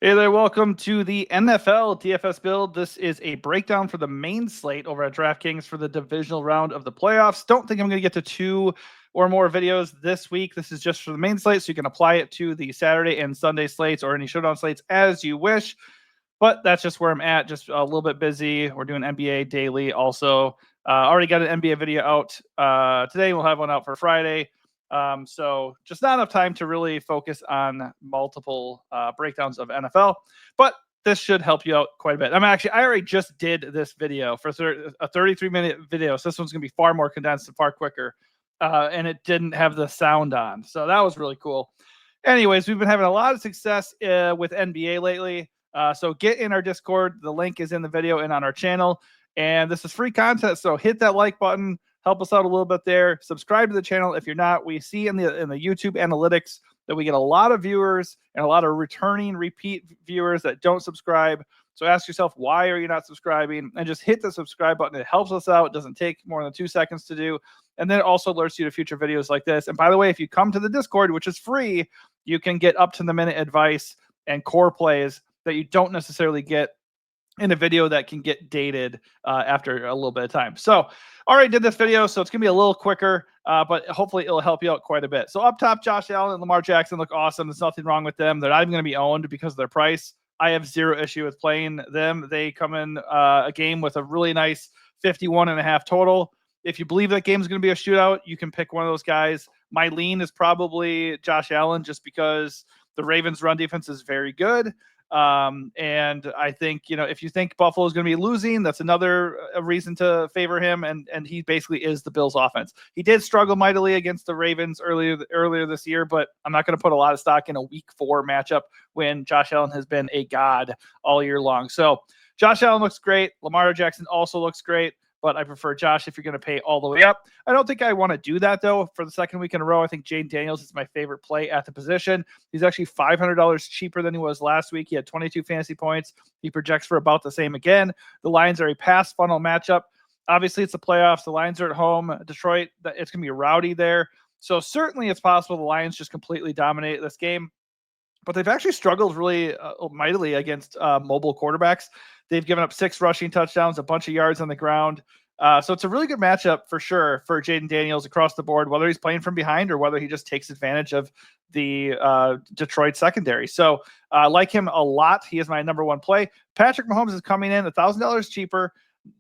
Hey there, welcome to the NFL DFS build. This is a breakdown for the main slate over at DraftKings for the divisional round of the playoffs. Don't think I'm going to get to 2 or more videos this week. This is just for the main slate, so you can apply it to the Saturday and Sunday slates or any showdown slates as you wish. But that's just where I'm at, just a little bit busy. We're doing NBA daily also. Already got an NBA video out today. We'll have one out for Friday. So just not enough time to really focus on multiple breakdowns of NFL, but this should help you out quite a bit. I already just did this video for a 33-minute video. So this one's going to be far more condensed and far quicker. And it didn't have the sound on. So that was really cool. Anyways, we've been having a lot of success with NBA lately. So get in our Discord. The link is in the video and on our channel. And this is free content. So hit that like button. Help us out a little bit there. Subscribe to the channel if you're not. We see in the YouTube analytics that we get a lot of viewers and a lot of repeat viewers that don't subscribe. So ask yourself, why are you not subscribing? And just hit the subscribe button. It helps us out. It doesn't take more than 2 seconds to do. And then it also alerts you to future videos like this. And by the way, if you come to the Discord, which is free, you can get up to the minute advice and core plays that you don't necessarily get in a video that can get dated after a little bit of time. So already did this video, so it's going to be a little quicker, but hopefully it'll help you out quite a bit. So up top, Josh Allen and Lamar Jackson look awesome. There's nothing wrong with them. They're not even going to be owned because of their price. I have zero issue with playing them. They come in a game with a really nice 51.5 total. If you believe that game is going to be a shootout, you can pick one of those guys. My lean is probably Josh Allen just because the Ravens' run defense is very good. And I think, if you think Buffalo is going to be losing, that's another reason to favor him. And he basically is the Bills offense. He did struggle mightily against the Ravens earlier this year, but I'm not going to put a lot of stock in a week 4 matchup when Josh Allen has been a god all year long. So Josh Allen looks great. Lamar Jackson also looks great, but I prefer Josh if you're going to pay all the way up. I don't think I want to do that, though, for the second week in a row. I think Jaden Daniels is my favorite play at the position. He's actually $500 cheaper than he was last week. He had 22 fantasy points. He projects for about the same again. The Lions are a pass funnel matchup. Obviously, it's the playoffs. The Lions are at home. Detroit, it's going to be rowdy there. So certainly it's possible the Lions just completely dominate this game. But they've actually struggled really mightily against mobile quarterbacks. They've given up 6 rushing touchdowns, a bunch of yards on the ground. So it's a really good matchup for sure for Jaden Daniels across the board, whether he's playing from behind or whether he just takes advantage of the Detroit secondary. So I like him a lot. He is my number 1 play. Patrick Mahomes is coming in $1,000 cheaper,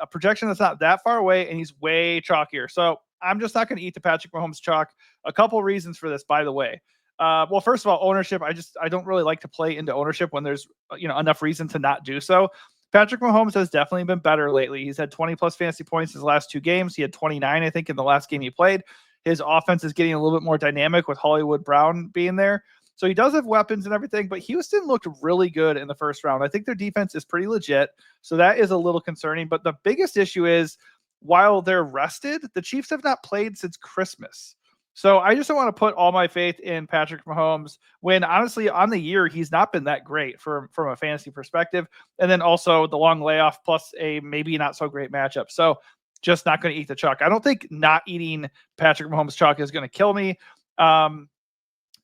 a projection that's not that far away, and he's way chalkier. So I'm just not going to eat the Patrick Mahomes chalk. A couple reasons for this, by the way. Well, first of all, ownership. I don't really like to play into ownership when there's enough reason to not do so. Patrick Mahomes has definitely been better lately. He's had 20 plus fantasy points his last 2 games. He had 29, I think, in the last game he played. His offense is getting a little bit more dynamic with Hollywood Brown being there. So he does have weapons and everything, but Houston looked really good in the first round. I think their defense is pretty legit. So that is a little concerning. But the biggest issue is while they're rested, the Chiefs have not played since Christmas. So I just don't want to put all my faith in Patrick Mahomes when honestly on the year, he's not been that great from a fantasy perspective. And then also the long layoff plus a maybe not so great matchup. So just not going to eat the chalk. I don't think not eating Patrick Mahomes chalk is going to kill me. And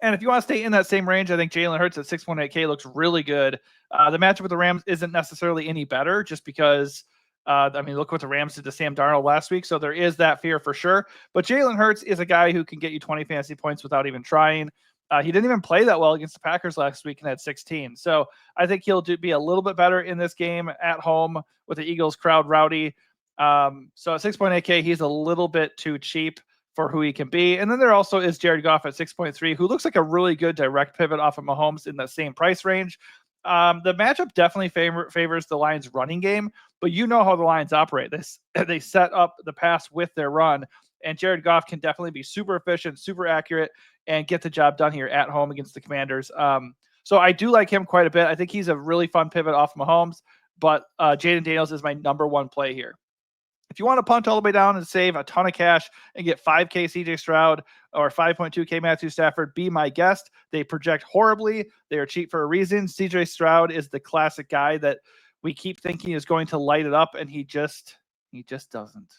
if you want to stay in that same range, I think Jalen Hurts at 6.8K looks really good. The matchup with the Rams isn't necessarily any better just because look what the Rams did to Sam Darnold last week. So there is that fear for sure. But Jalen Hurts is a guy who can get you 20 fantasy points without even trying. He didn't even play that well against the Packers last week and had 16. So I think he'll be a little bit better in this game at home with the Eagles crowd rowdy. So at 6.8K, he's a little bit too cheap for who he can be. And then there also is Jared Goff at 6.3, who looks like a really good direct pivot off of Mahomes in that same price range. The matchup definitely favors the Lions running game, but you know how the Lions operate. They set up the pass with their run, and Jared Goff can definitely be super efficient, super accurate, and get the job done here at home against the Commanders. So I do like him quite a bit. I think he's a really fun pivot off Mahomes, but Jaden Daniels is my number 1 play here. If you want to punt all the way down and save a ton of cash and get 5K CJ Stroud or 5.2K Matthew Stafford, be my guest. They project horribly. They are cheap for a reason. CJ Stroud is the classic guy that we keep thinking is going to light it up, and he just doesn't.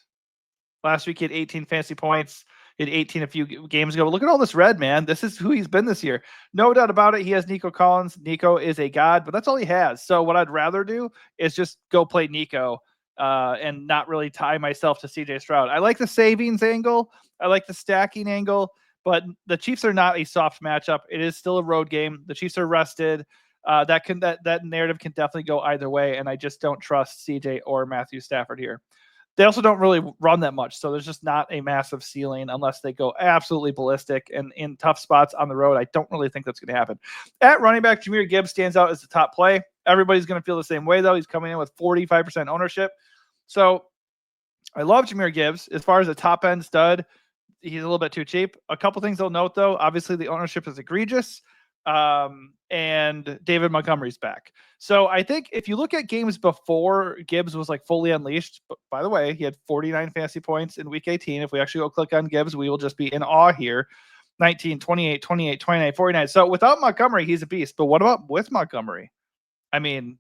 Last week he had 18 fantasy points. in 18 a few games ago. But look at all this red, man. This is who he's been this year. No doubt about it. He has Nico Collins. Nico is a god, but that's all he has. So what I'd rather do is just go play Nico and not really tie myself to CJ Stroud. I like the savings angle. I like the stacking angle, but the Chiefs are not a soft matchup. It is still a road game. The Chiefs are rested. That narrative can definitely go either way, and I just don't trust CJ or Matthew Stafford here. They also don't really run that much, so there's just not a massive ceiling unless they go absolutely ballistic. And in tough spots on the road, I don't really think that's going to happen. At running back, Jahmyr Gibbs stands out as the top play. Everybody's going to feel the same way, though. He's coming in with 45% ownership. So I love Jahmyr Gibbs. As far as a top-end stud, he's a little bit too cheap. A couple things I'll note, though. Obviously, the ownership is egregious. And David Montgomery's back. So I think if you look at games before Gibbs was like fully unleashed, but by the way, he had 49 fantasy points in week 18. If we actually go click on Gibbs, we will just be in awe here. 19, 28, 28, 29, 49. So without Montgomery, he's a beast. But what about with Montgomery? I mean,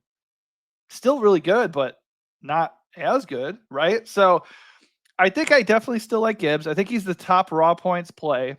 still really good, but not as good, right? So I think I definitely still like Gibbs. I think he's the top raw points play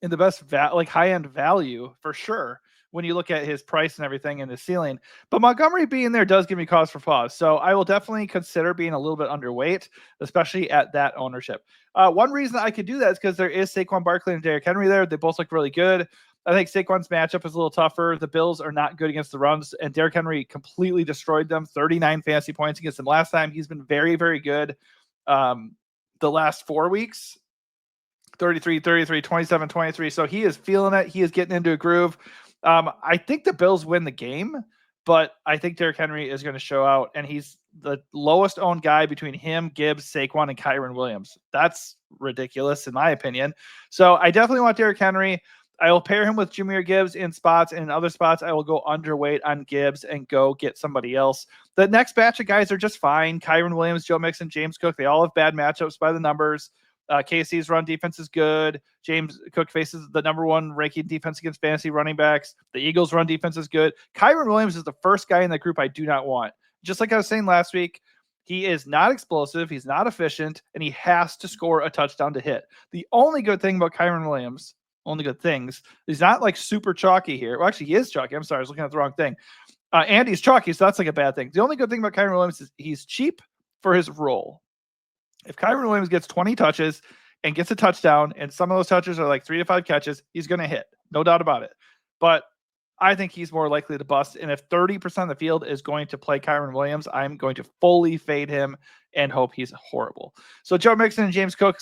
in the best high-end value for sure when you look at his price and everything and his ceiling. But Montgomery being there does give me cause for pause. So I will definitely consider being a little bit underweight, especially at that ownership. One reason I could do that is because there is Saquon Barkley and Derrick Henry there. They both look really good. I think Saquon's matchup is a little tougher. The Bills are not good against the runs, and Derrick Henry completely destroyed them. 39 fantasy points against them last time. He's been very, very good the last 4 weeks. 33, 33, 27, 23. So he is feeling it. He is getting into a groove. I think the Bills win the game, but I think Derrick Henry is going to show out, and he's the lowest owned guy between him, Gibbs, Saquon, and Kyren Williams. That's ridiculous in my opinion. So I definitely want Derrick Henry. I will pair him with Jahmyr Gibbs in spots, and in other spots, I will go underweight on Gibbs and go get somebody else. The next batch of guys are just fine. Kyren Williams, Joe Mixon, James Cook, they all have bad matchups by the numbers. KC's run defense is good. James Cook faces the number one ranking defense against fantasy running backs. The Eagles' run defense is good. Kyren Williams is the first guy in that group I do not want. Just like I was saying last week, he is not explosive. He's not efficient, and he has to score a touchdown to hit. The only good thing about Kyren Williams, only good things, he's not like super chalky here. Well, actually, he is chalky. I'm sorry, I was looking at the wrong thing. And he's chalky, so that's like a bad thing. The only good thing about Kyren Williams is he's cheap for his role. If Kyren Williams gets 20 touches and gets a touchdown, and some of those touches are like 3 to 5 catches, he's going to hit. No doubt about it. But I think he's more likely to bust. And if 30% of the field is going to play Kyren Williams, I'm going to fully fade him and hope he's horrible. So Joe Mixon and James Cook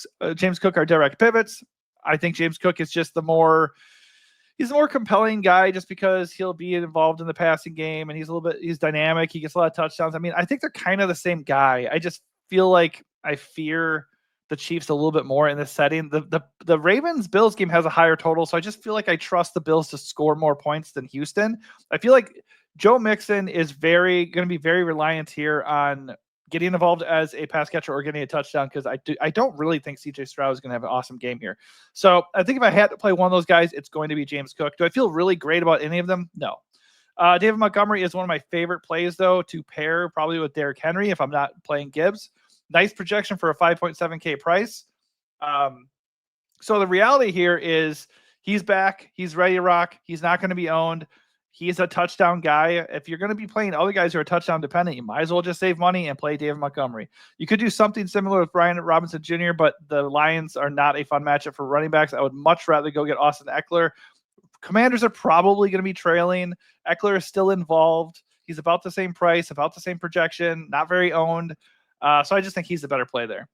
are direct pivots. I think James Cook is just he's a more compelling guy just because he'll be involved in the passing game, and he's dynamic. He gets a lot of touchdowns. I mean, I think they're kind of the same guy. I just feel like I fear the Chiefs a little bit more in this setting. The Ravens-Bills game has a higher total, so I just feel like I trust the Bills to score more points than Houston. I feel like Joe Mixon is going to be very reliant here on getting involved as a pass catcher or getting a touchdown, because I don't really think CJ Stroud is going to have an awesome game here. So I think if I had to play one of those guys, it's going to be James Cook. Do I feel really great about any of them? No. David Montgomery is one of my favorite plays, though, to pair probably with Derrick Henry if I'm not playing Gibbs. Nice projection for a 5.7K price. So the reality here is he's back. He's ready to rock. He's not going to be owned. He's a touchdown guy. If you're going to be playing other guys who are touchdown dependent, you might as well just save money and play David Montgomery. You could do something similar with Brian Robinson Jr., but the Lions are not a fun matchup for running backs. I would much rather go get Austin Eckler. Commanders are probably going to be trailing. Eckler is still involved. He's about the same price, about the same projection, not very owned. So I just think he's the better play there.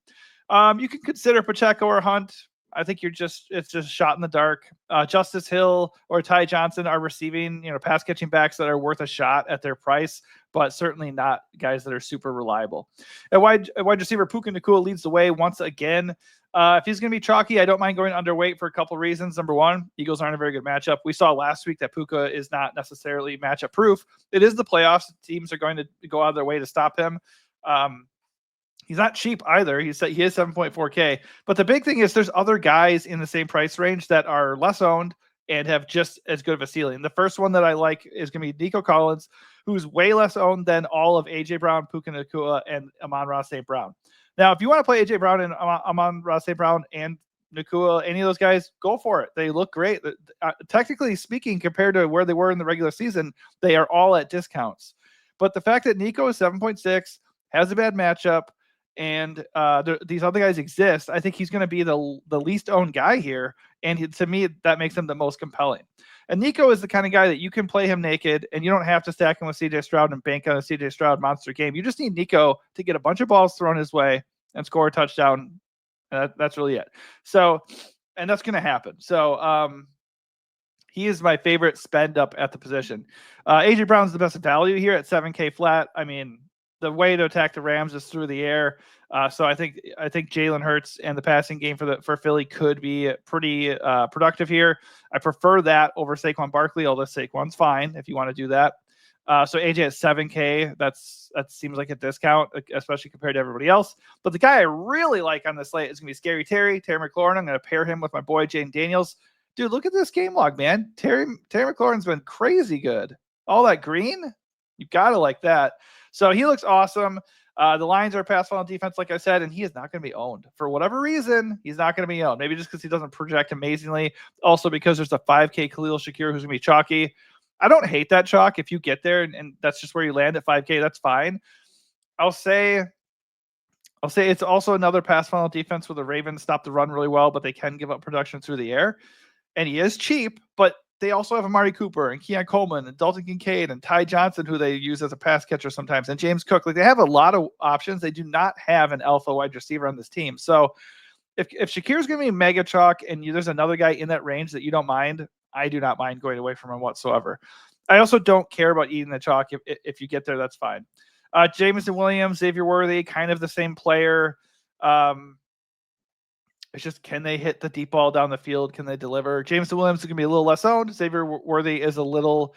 You can consider Pacheco or Hunt. I think it's just a shot in the dark. Justice Hill or Ty Johnson are receiving, pass catching backs that are worth a shot at their price, but certainly not guys that are super reliable. At wide receiver, Puka Nacua leads the way once again. If he's going to be chalky, I don't mind going underweight for a couple of reasons. Number one, Eagles aren't a very good matchup. We saw last week that Puka is not necessarily matchup proof. It is the playoffs. Teams are going to go out of their way to stop him. He's not cheap either. He is 7.4K. But the big thing is there's other guys in the same price range that are less owned and have just as good of a ceiling. The first one that I like is going to be Nico Collins, who's way less owned than all of A.J. Brown, Puka Nacua, and Amon-Ra St. Brown. Now, if you want to play A.J. Brown and Amon-Ra St. Brown and Nakua, any of those guys, go for it. They look great. Technically speaking, compared to where they were in the regular season, they are all at discounts. But the fact that Nico is 7.6, has a bad matchup, and these other guys exist, I think he's going to be the least owned guy here. And to me, that makes him the most compelling. And Nico is the kind of guy that you can play him naked, and you don't have to stack him with CJ Stroud and bank on a CJ Stroud monster game. You just need Nico to get a bunch of balls thrown his way and score a touchdown. That's really it. So, and that's going to happen. So, he is my favorite spend up at the position. AJ Brown's the best value here at 7K flat. I mean, the way to attack the Rams is through the air. So I think Jalen Hurts and the passing game for Philly could be pretty productive here. I prefer that over Saquon Barkley, although Saquon's fine if you want to do that. So AJ at 7K, that seems like a discount, especially compared to everybody else. But the guy I really like on this slate is going to be Scary Terry McLaurin. I'm going to pair him with my boy Jane Daniels. Dude, look at this game log, man. Terry McLaurin's been crazy good. All that green, you got to like that. So he looks awesome. The Lions are a pass funnel defense, like I said, and he is not going to be owned. For whatever reason, he's not going to be owned. Maybe just because he doesn't project amazingly. Also because there's a 5K Khalil Shakir who's going to be chalky. I don't hate that chalk if you get there and that's just where you land at 5K. That's fine. I'll say it's also another pass funnel defense where the Ravens stop the run really well, but they can give up production through the air. And he is cheap, but they also have Amari Cooper and Keon Coleman and Dalton Kincaid and Ty Johnson, who they use as a pass catcher sometimes, and James Cook. Like, they have a lot of options. They do not have an alpha wide receiver on this team. So if Shakir's going to be mega chalk and there's another guy in that range that you don't mind, I do not mind going away from him whatsoever. I also don't care about eating the chalk. If you get there, that's fine. Jameson Williams, Xavier Worthy, kind of the same player. It's just, can they hit the deep ball down the field? Can they deliver? Jameson Williams is going to be a little less owned. Xavier Worthy is a little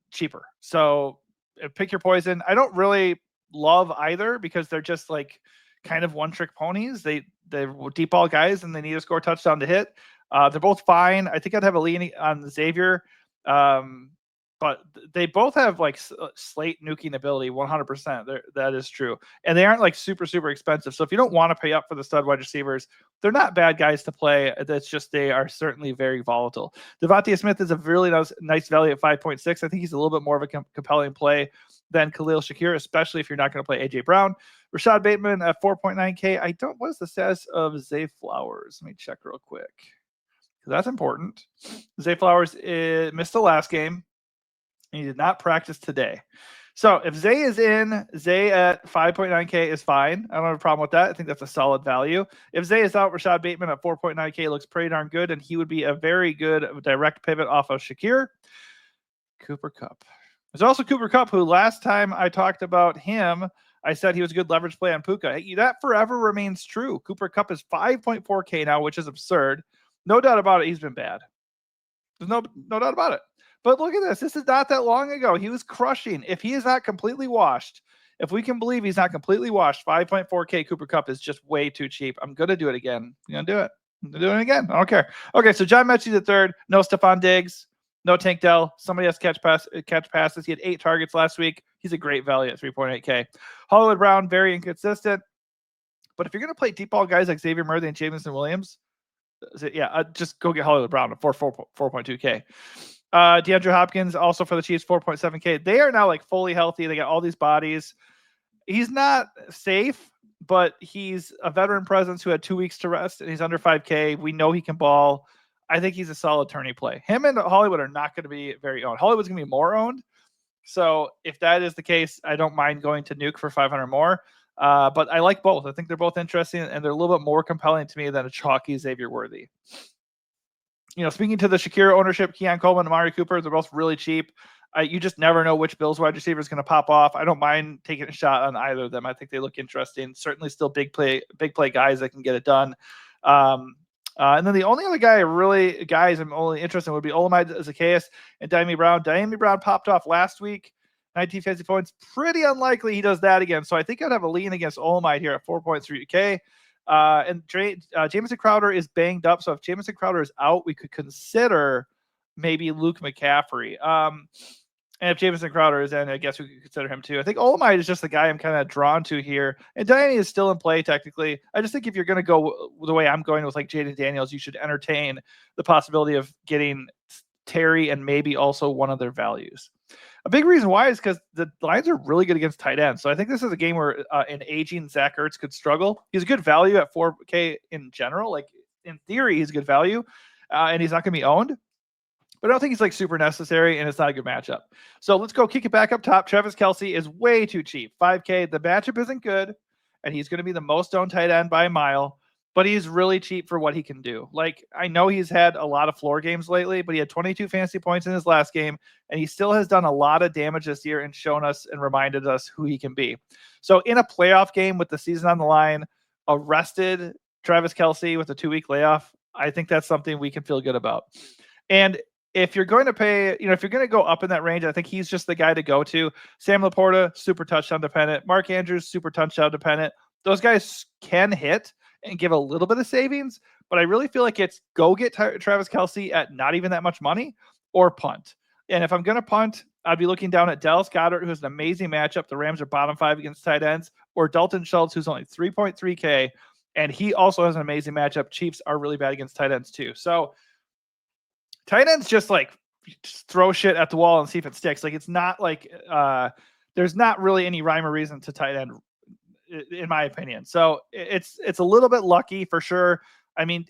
cheaper. So pick your poison. I don't really love either because they're just like kind of one-trick ponies. They're deep ball guys, and they need to score a touchdown to hit. They're both fine. I think I'd have a lean on Xavier. But they both have like slate nuking ability 100%. That is true. And they aren't like super, super expensive. So if you don't want to pay up for the stud wide receivers, they're not bad guys to play. That's just, they are certainly very volatile. Devontae Smith is a really nice value at 5.6. I think he's a little bit more of a compelling play than Khalil Shakir, especially if you're not going to play AJ Brown. Rashad Bateman at 4.9K. What is the status of Zay Flowers? Let me check real quick, because that's important. Zay Flowers missed the last game. He did not practice today. So if Zay is in, Zay at 5.9K is fine. I don't have a problem with that. I think that's a solid value. If Zay is out, Rashad Bateman at 4.9K looks pretty darn good, and he would be a very good direct pivot off of Shakir. Cooper Kupp. There's also Cooper Kupp, who last time I talked about him, I said he was a good leverage play on Puka. That forever remains true. Cooper Kupp is 5.4K now, which is absurd. No doubt about it, he's been bad. There's no doubt about it. But look at this. This is not that long ago. He was crushing. If he is not completely washed, if we can believe he's not completely washed, 5.4K Cooper Kupp is just way too cheap. I'm going to do it again. I'm going to do it. I'm going to do it again. I don't care. Okay, so John Mechie the third. No Stephon Diggs. No Tank Dell. Somebody has to catch passes. He had 8 targets last week. He's a great value at 3.8K. Hollywood Brown, very inconsistent. But if you're going to play deep ball guys like Xavier Worthy and Jameson Williams, just go get Hollywood Brown at 4.2K. DeAndre Hopkins, also for the Chiefs, 4.7K. They are now like fully healthy. They got all these bodies. He's not safe, but he's a veteran presence who had 2 weeks to rest, and he's under 5K. We know he can ball. I think he's a solid tourney play. Him and Hollywood are not going to be very owned. Hollywood's going to be more owned. So if that is the case, I don't mind going to Nuke for 500 more. But I like both. I think they're both interesting, and they're a little bit more compelling to me than a chalky Xavier Worthy. Speaking to the Shakir ownership, Keon Coleman and Amari Cooper, they're both really cheap. You just never know which Bills wide receiver is going to pop off. I don't mind taking a shot on either of them. I think they look interesting. Certainly still big play guys that can get it done. And then the only other guys I'm only interested in would be Olamide Zacchaeus and Diami Brown. Diami Brown popped off last week, 19 fantasy points. Pretty unlikely he does that again. So I think I'd have a lean against Olamide here at 4.3K. And Jamison Crowder is banged up. So if Jamison Crowder is out, we could consider maybe Luke McCaffrey. And if Jamison Crowder is in, I guess we could consider him too. I think Olamide is just the guy I'm kind of drawn to here. And Diane is still in play technically. I just think if you're going to go the way I'm going with like Jaden Daniels, you should entertain the possibility of getting Terry and maybe also one of their values. A big reason why is because the Lions are really good against tight ends. So I think this is a game where an aging Zach Ertz could struggle. He's a good value at 4K in general. Like in theory, he's a good value, and he's not going to be owned. But I don't think he's like super necessary, and it's not a good matchup. So let's go kick it back up top. Travis Kelce is way too cheap. 5K. The matchup isn't good, and he's going to be the most owned tight end by a mile, but he's really cheap for what he can do. Like, I know he's had a lot of floor games lately, but he had 22 fantasy points in his last game, and he still has done a lot of damage this year and shown us and reminded us who he can be. So in a playoff game with the season on the line, a rested Travis Kelce with a 2-week layoff, I think that's something we can feel good about. And if you're going to pay, if you're going to go up in that range, I think he's just the guy to go to. Sam Laporta, super touchdown dependent. Mark Andrews, super touchdown dependent. Those guys can hit and give a little bit of savings, but I really feel like it's go get Travis Kelce at not even that much money or punt. And if I'm going to punt, I'd be looking down at Dallas Goedert, who has an amazing matchup. The Rams are bottom 5 against tight ends, or Dalton Schultz, who's only 3.3K, and he also has an amazing matchup. Chiefs are really bad against tight ends too. So tight ends just throw shit at the wall and see if it sticks. Like, it's not like there's not really any rhyme or reason to tight end, in my opinion. So it's a little bit lucky for sure. I mean,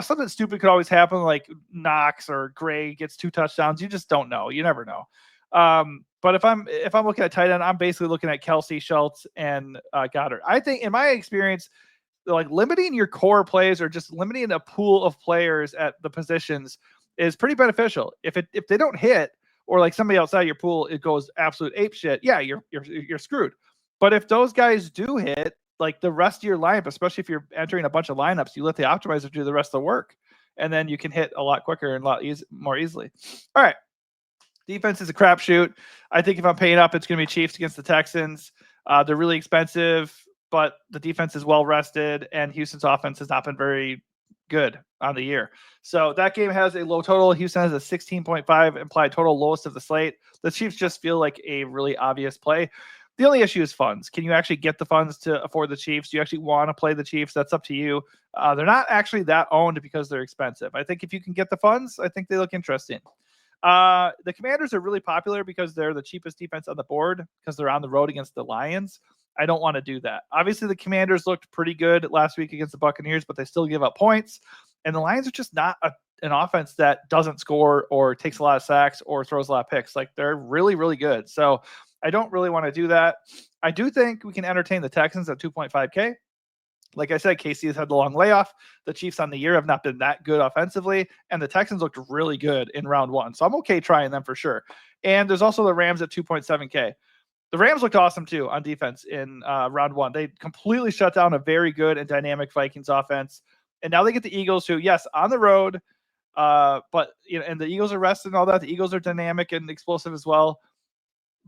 something stupid could always happen, like Knox or Gray gets 2 touchdowns. You just don't know. You never know. But if I'm looking at tight end, I'm basically looking at Kelce, Schultz, and Goddard. I think, in my experience, like limiting your core plays or just limiting a pool of players at the positions is pretty beneficial. If they don't hit, or like somebody outside your pool, it goes absolute ape shit. Yeah, you're screwed. But if those guys do hit, like the rest of your lineup, especially if you're entering a bunch of lineups, you let the optimizer do the rest of the work, and then you can hit a lot quicker and a lot more easily. All right. Defense is a crapshoot. I think if I'm paying up, it's going to be Chiefs against the Texans. They're really expensive, but the defense is well rested, and Houston's offense has not been very good on the year. So that game has a low total. Houston has a 16.5 implied total, lowest of the slate. The Chiefs just feel like a really obvious play. The only issue is funds. Can you actually get the funds to afford the Chiefs? Do you actually want to play the Chiefs? That's up to you. They're not actually that owned because they're expensive. I think if you can get the funds, I think they look interesting. The Commanders are really popular because they're the cheapest defense on the board because they're on the road against the Lions. I don't want to do that. Obviously, the Commanders looked pretty good last week against the Buccaneers, but they still give up points. And the Lions are just not an offense that doesn't score or takes a lot of sacks or throws a lot of picks. Like, they're really, really good. So I don't really want to do that. I do think we can entertain the Texans at 2.5K. Like I said, KC has had the long layoff. The Chiefs on the year have not been that good offensively, and the Texans looked really good in round 1. So I'm okay trying them for sure. And there's also the Rams at 2.7K. The Rams looked awesome too on defense in round 1. They completely shut down a very good and dynamic Vikings offense. And now they get the Eagles, who, yes, on the road, but and the Eagles are rested and all that. The Eagles are dynamic and explosive as well.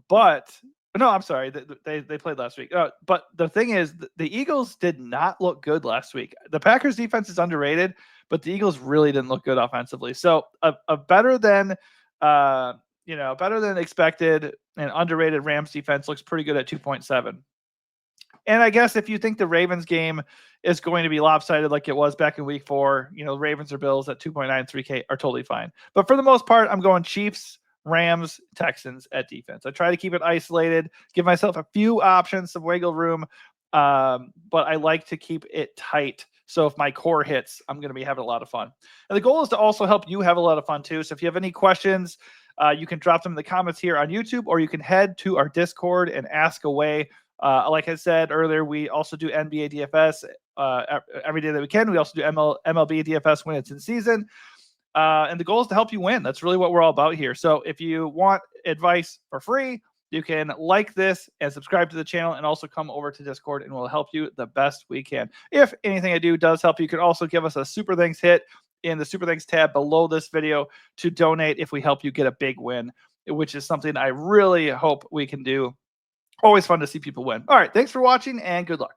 But no, I'm sorry, they played last week. But the thing is, the Eagles did not look good last week. The Packers defense is underrated, but the Eagles really didn't look good offensively. So a better than better than expected and underrated Rams defense looks pretty good at 2.7. And I guess if you think the Ravens game is going to be lopsided like it was back in week 4, Ravens or Bills at 2.93K are totally fine. But for the most part, I'm going Chiefs, Rams, Texans at defense. I try to keep it isolated, give myself a few options, some wiggle room, but I like to keep it tight. So if my core hits, I'm going to be having a lot of fun. And the goal is to also help you have a lot of fun too. So if you have any questions, you can drop them in the comments here on YouTube, or you can head to our Discord and ask away. Like I said earlier, we also do NBA DFS every day that we can. We also do MLB DFS when it's in season. And the goal is to help you win. That's really what we're all about here. So if you want advice for free, you can like this and subscribe to the channel, and also come over to Discord, and we'll help you the best we can. If anything I do does help, you can also give us a Super Thanks hit in the Super Thanks tab below this video to donate if we help you get a big win, which is something I really hope we can do. Always fun to see people win. All right, thanks for watching, and good luck.